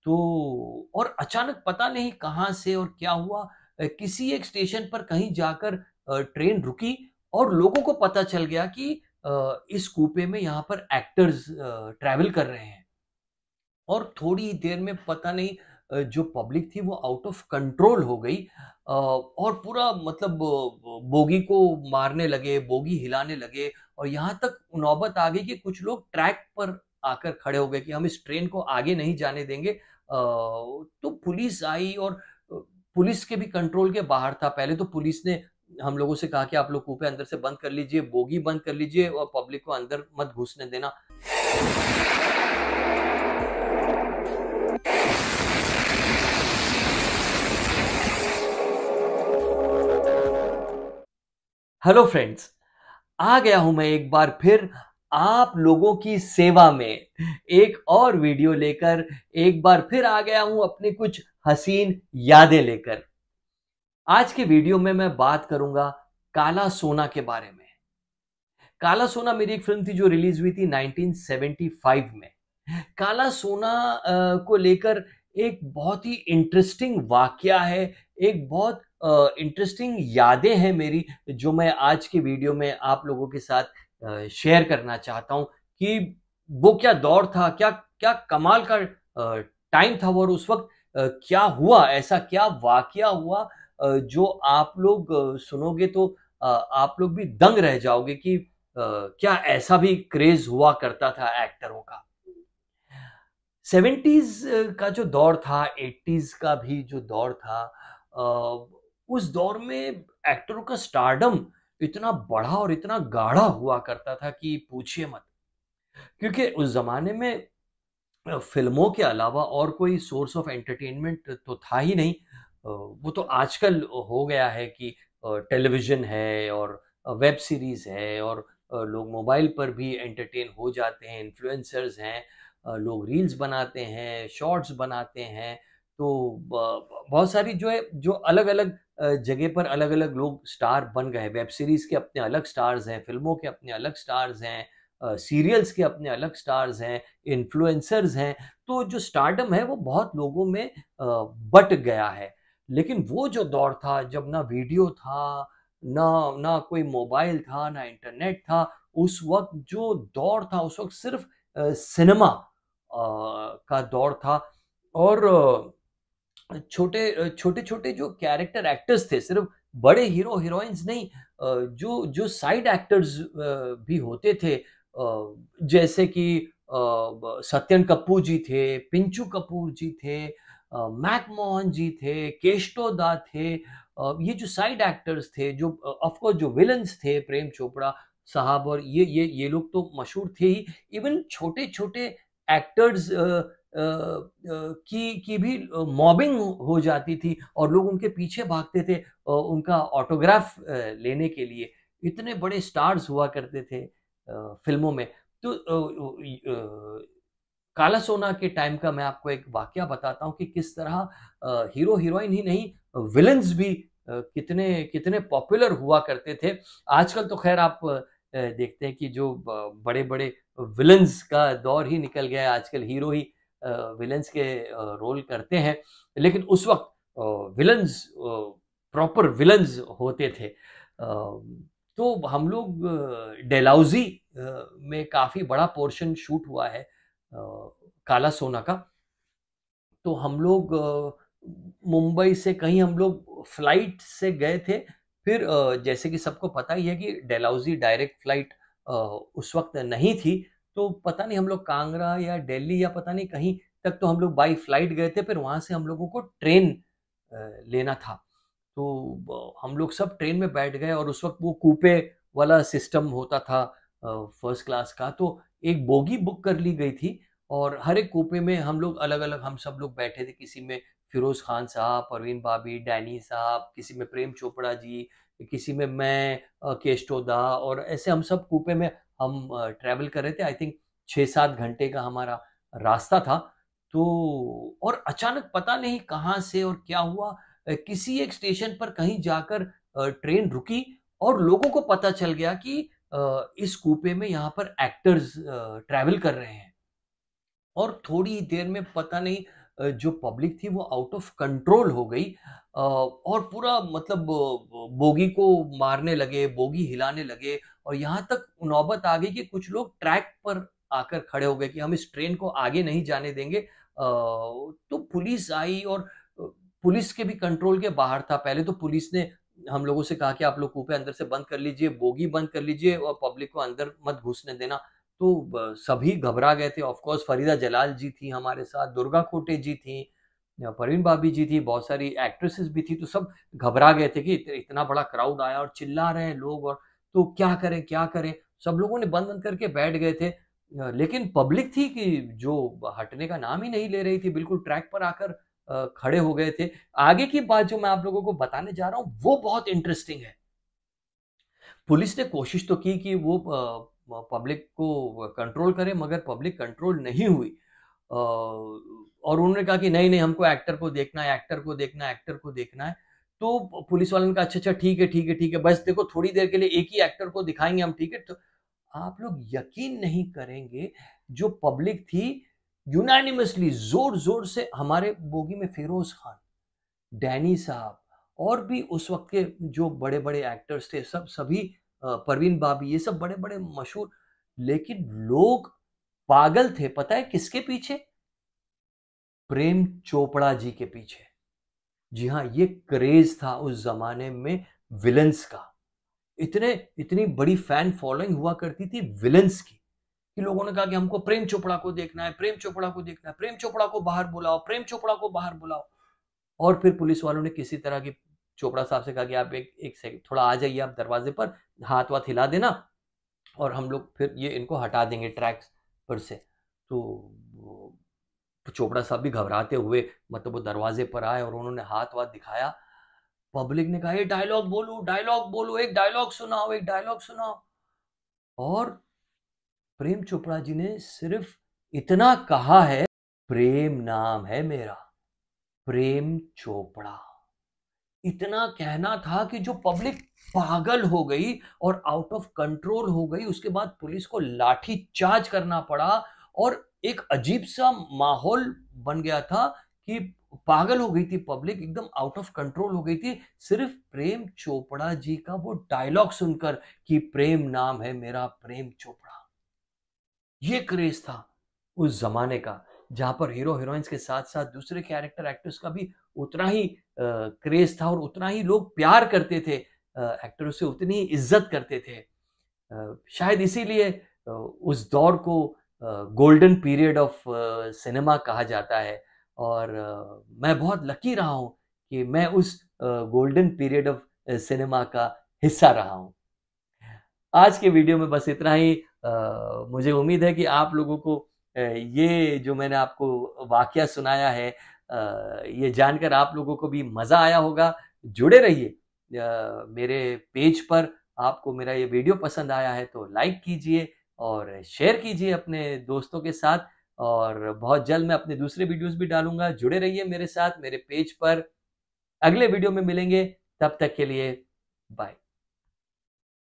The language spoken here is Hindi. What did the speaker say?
तो और अचानक पता नहीं कहाँ से और क्या हुआ, किसी एक स्टेशन पर कहीं जाकर ट्रेन रुकी और लोगों को पता चल गया कि इस कूपे में यहाँ पर एक्टर्स ट्रैवल कर रहे हैं। और थोड़ी ही देर में पता नहीं जो पब्लिक थी वो आउट ऑफ कंट्रोल हो गई, और पूरा मतलब बोगी को मारने लगे, बोगी हिलाने लगे और यहाँ तक नौबत आ गई कि कुछ लोग ट्रैक पर आकर खड़े हो गए कि हम इस ट्रेन को आगे नहीं जाने देंगे। तो पुलिस आई और पुलिस के भी कंट्रोल के बाहर था। पहले तो पुलिस ने हम लोगों से कहा कि आप लोग कूपे अंदर से बंद कर लीजिए, बोगी बंद कर लीजिए और पब्लिक को अंदर मत घुसने देना। हेलो फ्रेंड्स, आ गया हूं मैं एक बार फिर आप लोगों की सेवा में एक और वीडियो लेकर। एक बार फिर आ गया हूं अपनी कुछ हसीन यादें लेकर। आज के वीडियो में मैं बात करूंगा काला सोना के बारे में। काला सोना मेरी एक फिल्म थी जो रिलीज हुई थी 1975 में। काला सोना को लेकर एक बहुत ही इंटरेस्टिंग वाकया है, एक बहुत इंटरेस्टिंग यादें हैं मेरी, जो मैं आज के वीडियो में आप लोगों के साथ शेयर करना चाहता हूं कि वो क्या दौर था, क्या क्या कमाल का टाइम था वो, और उस वक्त क्या हुआ, ऐसा क्या वाकया हुआ जो आप लोग सुनोगे तो आप लोग भी दंग रह जाओगे कि क्या ऐसा भी क्रेज हुआ करता था एक्टरों का। 70s का जो दौर था, 80s का भी जो दौर था, उस दौर में एक्टरों का स्टारडम इतना बढ़ा और इतना गाढ़ा हुआ करता था कि पूछिए मत। क्योंकि उस जमाने में फ़िल्मों के अलावा और कोई सोर्स ऑफ एंटरटेनमेंट तो था ही नहीं। वो तो आजकल हो गया है कि टेलीविज़न है और वेब सीरीज़ है और लोग मोबाइल पर भी एंटरटेन हो जाते हैं, इन्फ्लुएंसर्स हैं, लोग रील्स बनाते हैं, शॉर्ट्स बनाते हैं। तो बहुत सारी जो है, जो अलग-अलग जगह पर अलग-अलग लोग स्टार बन गए। वेब सीरीज़ के अपने अलग स्टार्स हैं, फ़िल्मों के अपने अलग स्टार्स हैं, सीरियल्स के अपने अलग स्टार्स हैं, इन्फ्लुएंसर्स हैं। तो जो स्टारडम है वो बहुत लोगों में बँट गया है। लेकिन वो जो दौर था जब ना वीडियो था, ना ना कोई मोबाइल था, ना इंटरनेट था, उस वक़्त जो दौर था उस वक़्त सिर्फ़ सिनेमा का दौर था। और छोटे-छोटे जो कैरेक्टर एक्टर्स थे, सिर्फ़ बड़े हीरो हीरोइन्स नहीं, जो जो साइड एक्टर्स भी होते थे, जैसे कि सत्यन कपूर जी थे, पिंचू कपूर जी थे, मैकमोहन जी थे, केष्टो दा थे। ये जो साइड एक्टर्स थे, जो ऑफ कोर्स जो विलेन्स थे, प्रेम चोपड़ा साहब और ये लोग तो मशहूर थे ही। इवन छोटे-छोटे एक्टर्स की भी मॉबिंग हो जाती थी और लोग उनके पीछे भागते थे उनका ऑटोग्राफ लेने के लिए। इतने बड़े स्टार्स हुआ करते थे फ़िल्मों में। तो काला सोना के टाइम का मैं आपको एक वाकया बताता हूँ कि किस तरह हीरो हीरोइन ही नहीं, विलेन्स भी कितने कितने पॉपुलर हुआ करते थे। आजकल तो ख़ैर आप देखते हैं कि जो बड़े-बड़े विलेन्स का दौर ही निकल गया है, आजकल हीरो ही विलेन्स के रोल करते हैं। लेकिन उस वक़्त विलेन्स प्रॉपर विलेन्स होते थे। तो हम लोग डलहौज़ी में काफ़ी बड़ा पोर्शन शूट हुआ है काला सोना का। तो हम लोग मुंबई से कहीं हम लोग फ्लाइट से गए थे। फिर जैसे कि सबको पता ही है कि डलहौज़ी डायरेक्ट फ्लाइट उस वक़्त नहीं थी। तो पता नहीं हम लोग कांगड़ा या दिल्ली या पता नहीं कहीं तक तो हम लोग बाय फ्लाइट गए थे। फिर वहाँ से हम लोगों को ट्रेन लेना था। तो हम लोग सब ट्रेन में बैठ गए और उस वक़्त वो कूपे वाला सिस्टम होता था फर्स्ट क्लास का। तो एक बोगी बुक कर ली गई थी और हर एक कूपे में हम लोग अलग-अलग हम सब लोग बैठे थे। किसी में फ़िरोज़ खान साहब, परवीन भाभी, डैनी साहब, किसी में प्रेम चोपड़ा जी, किसी में मैं, केष्टो दा, और ऐसे हम सब कूपे में हम ट्रैवल कर रहे थे। आई थिंक 6-7 घंटे का हमारा रास्ता था। तो और अचानक पता नहीं कहाँ से और क्या हुआ, किसी एक स्टेशन पर कहीं जाकर ट्रेन रुकी और लोगों को पता चल गया कि इस कूपे में यहाँ पर एक्टर्स ट्रैवल कर रहे हैं। और थोड़ी ही देर में पता नहीं जो पब्लिक थी वो आउट ऑफ कंट्रोल हो गई और पूरा मतलब बोगी को मारने लगे, बोगी हिलाने लगे और यहाँ तक नौबत आ गई कि कुछ लोग ट्रैक पर आकर खड़े हो गए कि हम इस ट्रेन को आगे नहीं जाने देंगे। तो पुलिस आई और पुलिस के भी कंट्रोल के बाहर था। पहले तो पुलिस ने हम लोगों से कहा कि आप लोग कूपे अंदर से बंद कर लीजिए, बोगी बंद कर लीजिए और पब्लिक को अंदर मत घुसने देना। तो सभी घबरा गए थे। ऑफ कोर्स फरीदा जलाल जी थी हमारे साथ, दुर्गा खोटे जी थी, परवीन भाभी जी थी, बहुत सारी एक्ट्रेसेस भी थी। तो सब घबरा गए थे कि इतना बड़ा क्राउड आया और चिल्ला रहे हैं लोग और तो क्या करें, क्या करें? सब लोगों ने बंद बंद करके बैठ गए थे। लेकिन पब्लिक थी कि जो हटने का नाम ही नहीं ले रही थी, बिल्कुल ट्रैक पर आकर खड़े हो गए थे। आगे की बात जो मैं आप लोगों को बताने जा रहा हूं वो बहुत इंटरेस्टिंग है। पुलिस ने कोशिश तो की कि वो पब्लिक को कंट्रोल करे मगर पब्लिक कंट्रोल नहीं हुई। और उन्होंने कहा कि नहीं नहीं हमको एक्टर को देखना है, एक्टर को देखना है, एक्टर को देखना है। तो पुलिस वालों ने कहा अच्छा अच्छा ठीक है ठीक है ठीक है, बस देखो थोड़ी देर के लिए एक ही एक्टर को दिखाएंगे हम, ठीक है? तो आप लोग यकीन नहीं करेंगे, जो पब्लिक थी यूनानिमसली जोर जोर से हमारे बोगी में फिरोज खान, डैनी साहब और भी उस वक्त के जो बड़े बड़े एक्टर्स थे, सब सभी परवीन बाबी, ये सब बड़े बड़े मशहूर। लेकिन लोग पागल थे, पता है किसके पीछे? प्रेम चोपड़ा जी के पीछे। जी हाँ, ये क्रेज था उस जमाने में विलन्स का। इतने इतनी बड़ी फैन फॉलोइंग हुआ करती थी विलन्स की कि लोगों ने कहा कि हमको प्रेम चोपड़ा को देखना है, प्रेम चोपड़ा को देखना है, प्रेम चोपड़ा को बाहर बुलाओ, प्रेम चोपड़ा को बाहर बुलाओ। और फिर पुलिस वालों ने किसी तरह की चोपड़ा साहब से कहा कि आप एक सेकंड थोड़ा आ जाइए, आप दरवाजे पर हाथ वाथ हिला देना और हम लोग फिर ये इनको हटा देंगे ट्रैक्स पर से। तो चोपड़ा साहब भी घबराते हुए मतलब वो दरवाजे पर आए और उन्होंने हाथ वाथ दिखाया। पब्लिक ने कहा ये डायलॉग बोलो, एक डायलॉग सुनाओ, एक डायलॉग सुनाओ। और प्रेम चोपड़ा जी ने सिर्फ इतना कहा है, प्रेम नाम है मेरा, प्रेम चोपड़ा। इतना कहना था कि जो पब्लिक पागल हो गई और आउट ऑफ कंट्रोल हो गई। उसके बाद पुलिस को लाठी चार्ज करना पड़ा और एक अजीब सा माहौल बन गया था कि पागल हो गई थी पब्लिक, एकदम आउट ऑफ कंट्रोल हो गई थी सिर्फ प्रेम चोपड़ा जी का वो डायलॉग सुनकर कि प्रेम नाम है मेरा, प्रेम चोपड़ा। ये क्रेज था उस जमाने का, जहां पर हीरो हीरोइंस के साथ साथ दूसरे कैरेक्टर एक्टर्स का भी उतना ही क्रेज था और उतना ही लोग प्यार करते थे, एक्टरों से उतनी ही इज्जत करते थे। शायद इसीलिए उस दौर को गोल्डन पीरियड ऑफ सिनेमा कहा जाता है और मैं बहुत लकी रहा हूं कि मैं उस गोल्डन पीरियड ऑफ सिनेमा का हिस्सा रहा हूं। आज के वीडियो में बस इतना ही। मुझे उम्मीद है कि आप लोगों को ये जो मैंने आपको वाकया सुनाया है, ये जानकर आप लोगों को भी मज़ा आया होगा। जुड़े रहिए मेरे पेज पर। आपको मेरा ये वीडियो पसंद आया है तो लाइक कीजिए और शेयर कीजिए अपने दोस्तों के साथ और बहुत जल्द मैं अपने दूसरे वीडियोस भी डालूंगा। जुड़े रहिए मेरे साथ मेरे पेज पर। अगले वीडियो में मिलेंगे, तब तक के लिए बाय।